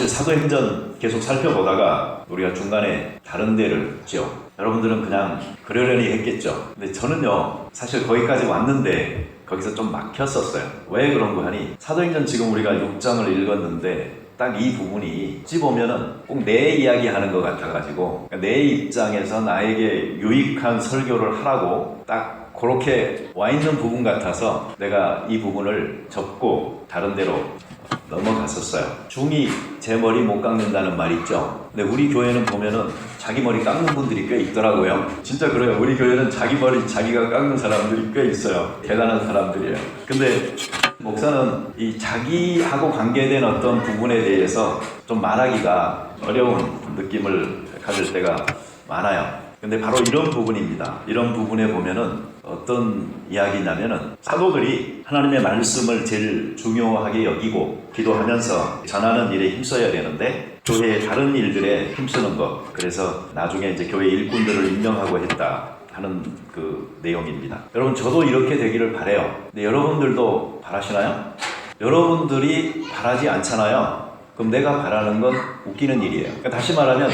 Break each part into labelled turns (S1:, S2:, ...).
S1: 사도행전 계속 살펴보다가 우리가 중간에 다른 데를 죠. 여러분들은 그냥 그러려니 했겠죠. 근데 저는요, 사실 거기까지 왔는데 거기서 좀 막혔었어요. 왜 그런 거 하니? 사도행전 지금 우리가 6장을 읽었는데 딱 이 부분이 어찌 보면은 꼭 내 이야기 하는 것 같아가지고, 내 입장에서 나에게 유익한 설교를 하라고 딱 그렇게 와 있는 부분 같아서 내가 이 부분을 접고 다른 데로 넘어갔었어요. 중이 제 머리 못 깎는다는 말 있죠. 근데 우리 교회는 보면은 자기 머리 깎는 분들이 꽤 있더라고요. 진짜 그래요. 우리 교회는 자기 머리 자기가 깎는 사람들이 꽤 있어요. 대단한 사람들이에요. 근데 목사는 이 자기하고 관계된 어떤 부분에 대해서 좀 말하기가 어려운 느낌을 가질 때가 많아요. 근데 바로 이런 부분입니다. 이런 부분에 보면은 어떤 이야기냐면은 사도들이 하나님의 말씀을 제일 중요하게 여기고 기도하면서 전하는 일에 힘써야 되는데 교회의 다른 일들에 힘쓰는 것, 그래서 나중에 이제 교회 일꾼들을 임명하고 했다 하는 그 내용입니다. 여러분, 저도 이렇게 되기를 바라요. 근데 여러분들도 바라시나요? 여러분들이 바라지 않잖아요. 그럼 내가 바라는 건 웃기는 일이에요. 그러니까 다시 말하면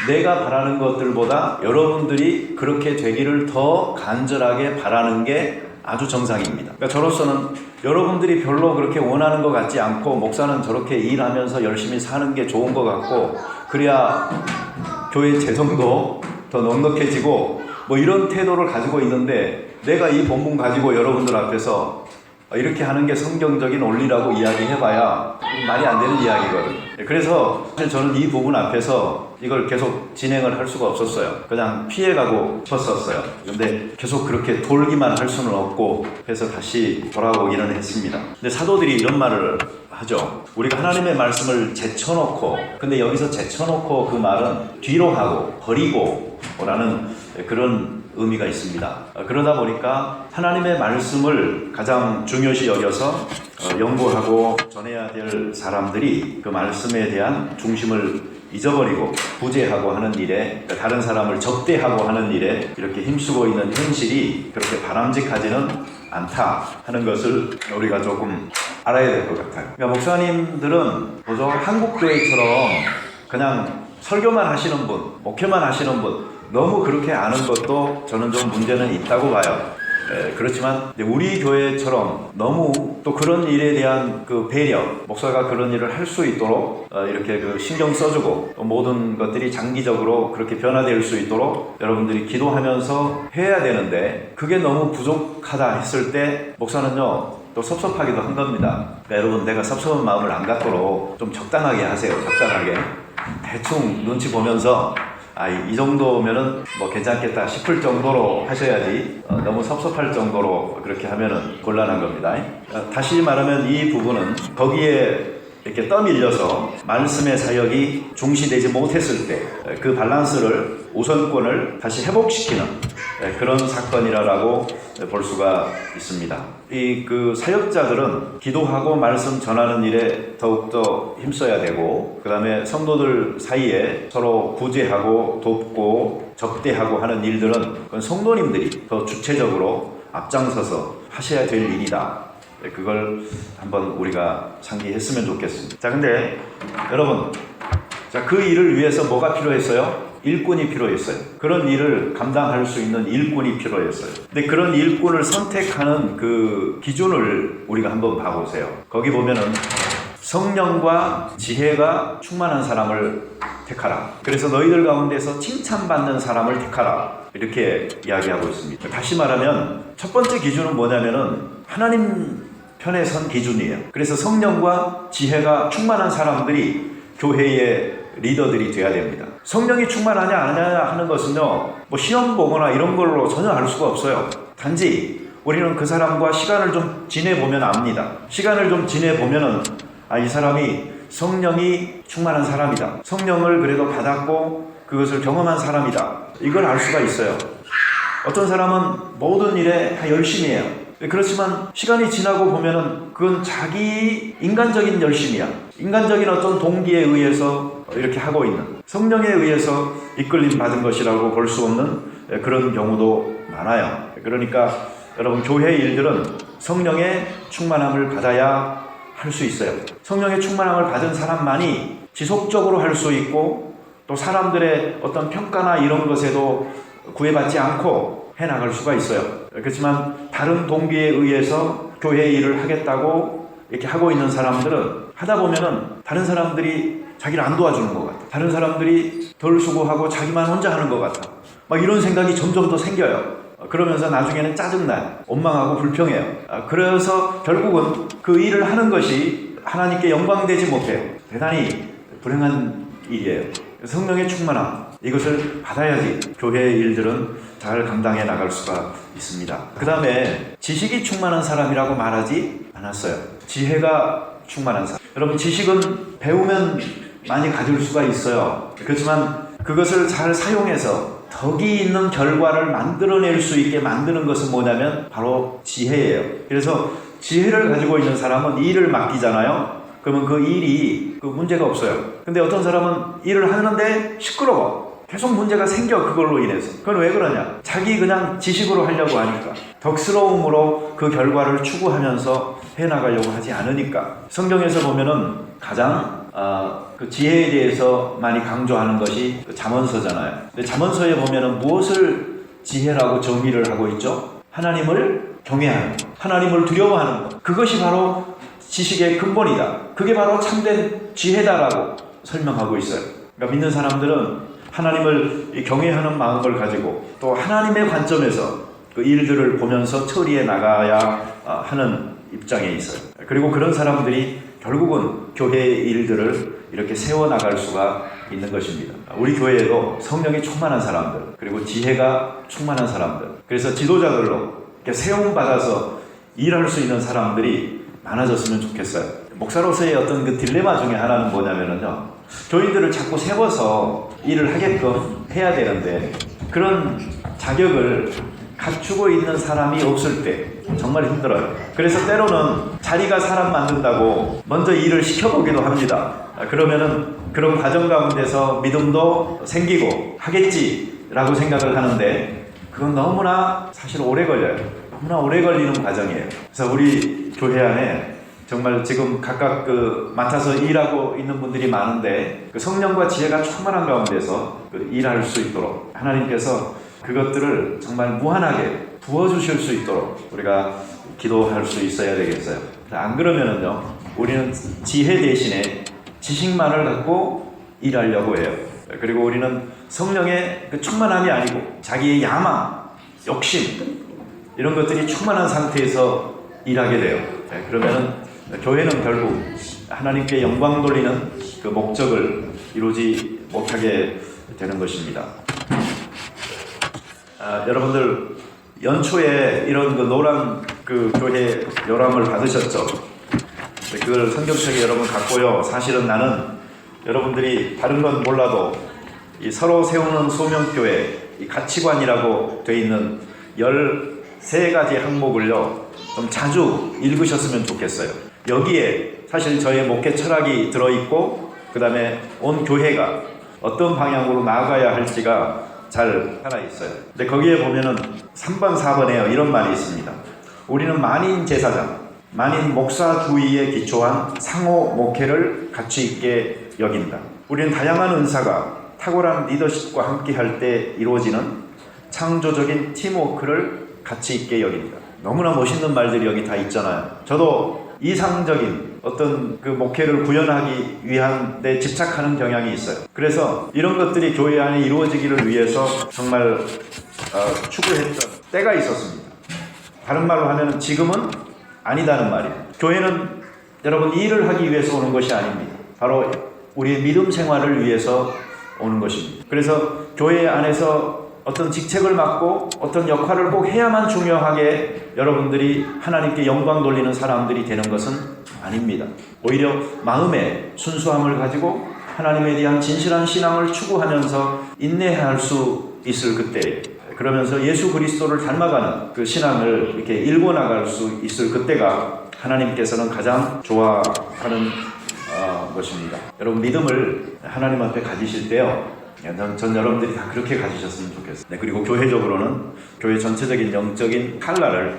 S1: 내가 바라는 것들보다 여러분들이 그렇게 되기를 더 간절하게 바라는 게 아주 정상입니다. 그러니까 저로서는 여러분들이 별로 그렇게 원하는 것 같지 않고, 목사는 저렇게 일하면서 열심히 사는 게 좋은 것 같고, 그래야 교회 재정도 더 넉넉해지고 뭐 이런 태도를 가지고 있는데, 내가 이 본문 가지고 여러분들 앞에서 이렇게 하는 게 성경적인 원리라고 이야기해봐야 말이 안 되는 이야기거든요. 그래서 사실 저는 이 부분 앞에서 이걸 계속 진행을 할 수가 없었어요. 그냥 피해가고 싶었었어요. 근데 계속 그렇게 돌기만 할 수는 없고 해서 다시 돌아오기는 했습니다. 근데 사도들이 이런 말을 하죠. 우리가 하나님의 말씀을 제쳐놓고, 근데 여기서 제쳐놓고 그 말은 뒤로 하고 버리고 라는 그런 의미가 있습니다. 그러다 보니까 하나님의 말씀을 가장 중요시 여겨서 연구하고 전해야 될 사람들이 그 말씀에 대한 중심을 잊어버리고 부재하고 하는 일에, 다른 사람을 접대하고 하는 일에 이렇게 힘쓰고 있는 현실이 그렇게 바람직하지는 않다 하는 것을 우리가 조금 알아야 될 것 같아요. 그러니까 목사님들은 보통 한국교회처럼 그냥 설교만 하시는 분, 목회만 하시는 분, 너무 그렇게 아는 것도 저는 좀 문제는 있다고 봐요. 그렇지만 우리 교회처럼 너무 또 그런 일에 대한 그 배려, 목사가 그런 일을 할 수 있도록 이렇게 그 신경 써주고, 또 모든 것들이 장기적으로 그렇게 변화될 수 있도록 여러분들이 기도하면서 해야 되는데, 그게 너무 부족하다 했을 때 목사는요 또 섭섭하기도 한 겁니다. 그러니까 여러분, 내가 섭섭한 마음을 안 갖도록 좀 적당하게 하세요. 적당하게. 대충 눈치 보면서 이 정도면은 뭐 괜찮겠다 싶을 정도로 하셔야지, 너무 섭섭할 정도로 그렇게 하면은 곤란한 겁니다. 다시 말하면 이 부분은 거기에 이렇게 떠밀려서 말씀의 사역이 중시되지 못했을 때 그 밸런스를, 우선권을 다시 회복시키는 그런 사건이라고 볼 수가 있습니다. 이 그 사역자들은 기도하고 말씀 전하는 일에 더욱더 힘써야 되고, 그 다음에 성도들 사이에 서로 구제하고 돕고 접대하고 하는 일들은 그건 성도님들이 더 주체적으로 앞장서서 하셔야 될 일이다. 그걸 한번 우리가 상기했으면 좋겠습니다. 자, 근데 여러분, 그 일을 위해서 뭐가 필요했어요? 일꾼이 필요했어요. 그런 일을 감당할 수 있는 일꾼이 필요했어요. 근데 그런 일꾼을 선택하는 그 기준을 우리가 한번 봐보세요. 거기 보면은 성령과 지혜가 충만한 사람을 택하라. 그래서 너희들 가운데서 칭찬받는 사람을 택하라. 이렇게 이야기하고 있습니다. 다시 말하면 첫 번째 기준은 뭐냐면은 하나님 편에 선 기준이에요. 그래서 성령과 지혜가 충만한 사람들이 교회의 리더들이 돼야 됩니다. 성령이 충만하냐 안 하냐 하는 것은요, 뭐 시험 보거나 이런 걸로 전혀 알 수가 없어요. 단지 우리는 그 사람과 시간을 좀 지내보면 압니다. 시간을 좀 지내보면은 이 사람이 성령이 충만한 사람이다. 성령을 그래도 받았고 그것을 경험한 사람이다. 이걸 알 수가 있어요. 어떤 사람은 모든 일에 다 열심히 해요. 그렇지만 시간이 지나고 보면은 그건 자기 인간적인 열심이야. 인간적인 어떤 동기에 의해서 이렇게 하고 있는, 성령에 의해서 이끌림 받은 것이라고 볼 수 없는 그런 경우도 많아요. 그러니까 여러분, 교회 일들은 성령의 충만함을 받아야 할 수 있어요. 성령의 충만함을 받은 사람만이 지속적으로 할 수 있고 또 사람들의 어떤 평가나 이런 것에도 구애받지 않고 해나갈 수가 있어요. 그렇지만 다른 동기에 의해서 교회 일을 하겠다고 이렇게 하고 있는 사람들은 하다 보면은 다른 사람들이 자기를 안 도와주는 것 같아. 다른 사람들이 덜 수고하고 자기만 혼자 하는 것 같아. 막 이런 생각이 점점 더 생겨요. 그러면서 나중에는 짜증나요. 원망하고 불평해요. 그래서 결국은 그 일을 하는 것이 하나님께 영광되지 못해요. 대단히 불행한 일이에요. 성령의 충만함, 이것을 받아야지 교회의 일들은 잘 감당해 나갈 수가 있습니다. 그 다음에 지식이 충만한 사람이라고 말하지 않았어요. 지혜가 충만한 사람. 여러분, 지식은 배우면 많이 가질 수가 있어요. 그렇지만 그것을 잘 사용해서 덕이 있는 결과를 만들어낼 수 있게 만드는 것은 뭐냐면 바로 지혜예요. 그래서 지혜를 가지고 있는 사람은 일을 맡기잖아요. 그러면 그 일이 문제가 없어요. 근데 어떤 사람은 일을 하는데 시끄러워. 계속 문제가 생겨, 그걸로 인해서. 그건 왜 그러냐? 자기 그냥 지식으로 하려고 하니까. 덕스러움으로 그 결과를 추구하면서 해나가려고 하지 않으니까. 성경에서 보면은 가장 그 지혜에 대해서 많이 강조하는 것이 잠언서잖아요. 근데 잠언서에 보면은 무엇을 지혜라고 정의를 하고 있죠? 하나님을 경외하는 것, 하나님을 두려워하는 것. 그것이 바로 지식의 근본이다. 그게 바로 참된 지혜다라고 설명하고 있어요. 그러니까 믿는 사람들은 하나님을 경외하는 마음을 가지고 또 하나님의 관점에서 그 일들을 보면서 처리해 나가야 하는 입장에 있어요. 그리고 그런 사람들이 결국은 교회의 일들을 이렇게 세워나갈 수가 있는 것입니다. 우리 교회에도 성령이 충만한 사람들, 그리고 지혜가 충만한 사람들, 그래서 지도자들로 이렇게 세움받아서 일할 수 있는 사람들이 많아졌으면 좋겠어요. 목사로서의 어떤 그 딜레마 중에 하나는 뭐냐면요, 교인들을 자꾸 세워서 일을 하게끔 해야 되는데 그런 자격을 갖추고 있는 사람이 없을 때 정말 힘들어요. 그래서 때로는 자리가 사람 만든다고 먼저 일을 시켜보기도 합니다. 그러면은 그런 과정 가운데서 믿음도 생기고 하겠지라고 생각을 하는데 그건 너무나 사실 오래 걸려요. 너무나 오래 걸리는 과정이에요. 그래서 우리 교회 안에 정말 지금 각각 맡아서 일하고 있는 분들이 많은데 그 성령과 지혜가 충만한 가운데서 일할 수 있도록 하나님께서 그것들을 정말 무한하게 부어주실 수 있도록 우리가 기도할 수 있어야 되겠어요. 안 그러면은요, 우리는 지혜 대신에 지식만을 갖고 일하려고 해요. 그리고 우리는 성령의 그 충만함이 아니고 자기의 야망, 욕심 이런 것들이 충만한 상태에서 일하게 돼요. 그러면은 교회는 결국 하나님께 영광 돌리는 그 목적을 이루지 못하게 되는 것입니다. 여러분들 연초에 이런 그 노란 그 교회 요람을 받으셨죠? 그걸 성경책에 여러분 갖고요. 사실은 나는 여러분들이 다른 건 몰라도 이 서로 세우는 소명교회 이 가치관이라고 되어 있는 13가지 항목을요 좀 자주 읽으셨으면 좋겠어요. 여기에 사실 저의 목회 철학이 들어있고 그 다음에 온 교회가 어떤 방향으로 나아가야 할지가 잘 살아있어요. 근데 거기에 보면은 3번, 4번에 이런 말이 있습니다. 우리는 만인 제사장, 만인 목사주의에 기초한 상호 목회를 가치 있게 여긴다. 우리는 다양한 은사가 탁월한 리더십과 함께 할 때 이루어지는 창조적인 팀워크를 가치 있게 여긴다. 너무나 멋있는 말들이 여기 다 있잖아요. 저도 이상적인 어떤 그 목회를 구현하기 위한 데 집착하는 경향이 있어요. 그래서 이런 것들이 교회 안에 이루어지기를 위해서 정말 추구했던 때가 있었습니다. 다른 말로 하면 지금은 아니다는 말이에요. 교회는 여러분 일을 하기 위해서 오는 것이 아닙니다. 바로 우리의 믿음 생활을 위해서 오는 것입니다. 그래서 교회 안에서 어떤 직책을 맡고 어떤 역할을 꼭 해야만 중요하게 여러분들이 하나님께 영광 돌리는 사람들이 되는 것은 아닙니다. 오히려 마음의 순수함을 가지고 하나님에 대한 진실한 신앙을 추구하면서 인내할 수 있을 그때, 그러면서 예수 그리스도를 닮아가는 그 신앙을 이렇게 일궈 나갈 수 있을 그때가 하나님께서는 가장 좋아하는 것입니다. 여러분 믿음을 하나님 앞에 가지실 때요, 전 여러분들이 다 그렇게 가지셨으면 좋겠어요. 네, 그리고 교회적으로는 교회 전체적인 영적인 칼라를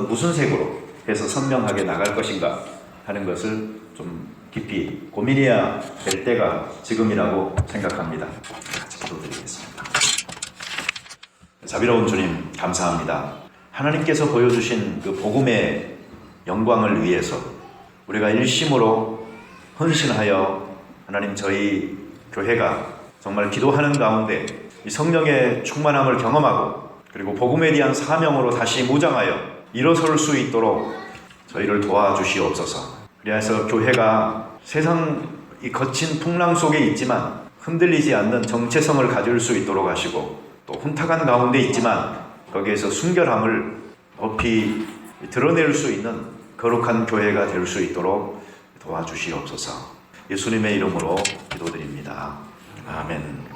S1: 무슨 색으로 해서 선명하게 나갈 것인가 하는 것을 좀 깊이 고민해야 될 때가 지금이라고 생각합니다. 같이 기도드리겠습니다. 자비로운 주님, 감사합니다. 하나님께서 보여주신 그 복음의 영광을 위해서 우리가 일심으로 헌신하여 하나님 저희 교회가 정말 기도하는 가운데 이 성령의 충만함을 경험하고 그리고 복음에 대한 사명으로 다시 무장하여 일어설 수 있도록 저희를 도와주시옵소서. 그래서 교회가 세상 이 거친 풍랑 속에 있지만 흔들리지 않는 정체성을 가질 수 있도록 하시고 또 혼탁한 가운데 있지만 거기에서 순결함을 높이 드러낼 수 있는 거룩한 교회가 될 수 있도록 도와주시옵소서. 예수님의 이름으로 기도드립니다. 아멘.